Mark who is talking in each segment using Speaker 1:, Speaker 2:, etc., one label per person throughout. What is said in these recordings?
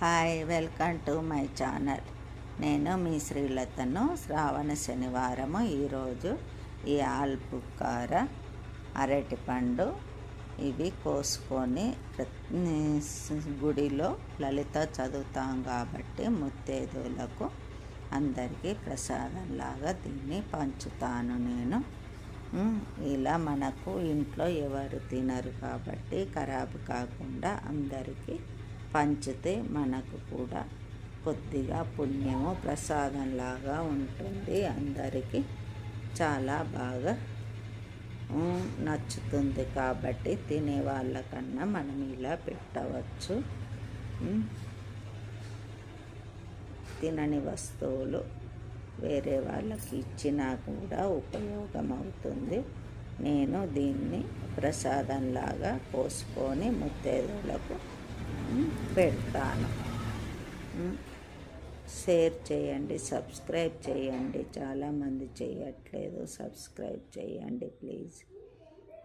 Speaker 1: Hi, welcome to my channel. నేను మీ శ్రీలతను. శ్రావణ శనివారము ఈరోజు ఈ ఆల్పుకార అరటిపండు ఇవి కోసుకొని గుడిలో లలిత చదువుతాం కాబట్టి ముత్తైదువులకు అందరికీ ప్రసాదంలాగా దీన్ని పంచుతాను నేను. ఇలా మనకు ఇంట్లో ఎవరు తినరు కాబట్టి ఖరాబు కాకుండా అందరికీ పంచితే మనకు కూడా కొద్దిగా పుణ్యము ప్రసాదంలాగా ఉంటుంది. అందరికీ చాలా బాగా నచ్చుతుంది కాబట్టి తినే వాళ్ళకన్నా మనం ఇలా పెట్టవచ్చు. తినని వస్తువులు వేరే వాళ్ళకి ఇచ్చినా కూడా ఉపయోగం అవుతుంది. నేను దీన్ని ప్రసాదంలాగా పోసుకొని ముత్తైదువులకు పెడతాను. షేర్ చేయండి, సబ్స్క్రైబ్ చేయండి. చాలామంది చేయట్లేదు, సబ్స్క్రైబ్ చేయండి ప్లీజ్.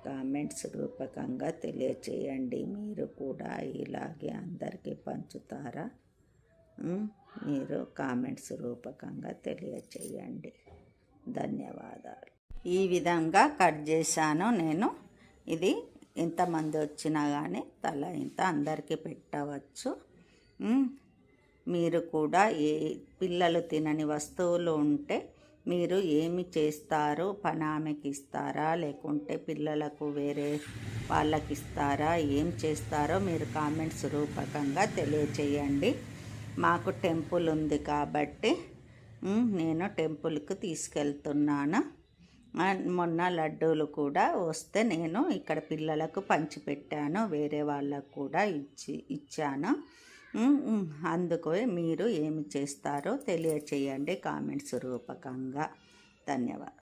Speaker 1: కామెంట్స్ రూపకంగా తెలియచేయండి. మీరు కూడా ఇలాగే అందరికీ పంచుతారా? మీరు కామెంట్స్ రూపకంగా తెలియచేయండి. ధన్యవాదాలు. ఈ విధంగా కట్ చేశాను నేను. ఇది ఎంతమంది వచ్చినా కానీ తల ఇంత అందరికీ పెట్టవచ్చు. మీరు కూడా ఏ పిల్లలు తినని వస్తువులు ఉంటే మీరు ఏమి చేస్తారో, పనామెకి ఇస్తారా లేకుంటే పిల్లలకు వేరే వాళ్ళకి ఇస్తారా, ఏం చేస్తారో మీరు కామెంట్స్ రూపకంగా తెలియచేయండి. మాకు టెంపుల్ ఉంది కాబట్టి నేను టెంపుల్కి తీసుకెళ్తున్నాను. మొన్న లడ్డూలు కూడా వస్తే నేను ఇక్కడ పిల్లలకు పంచిపెట్టాను, వేరే వాళ్ళకు కూడా ఇచ్చాను. అందుకు మీరు ఏమి చేస్తారో తెలియచేయండి కామెంట్స్ రూపకంగా. ధన్యవాదాలు.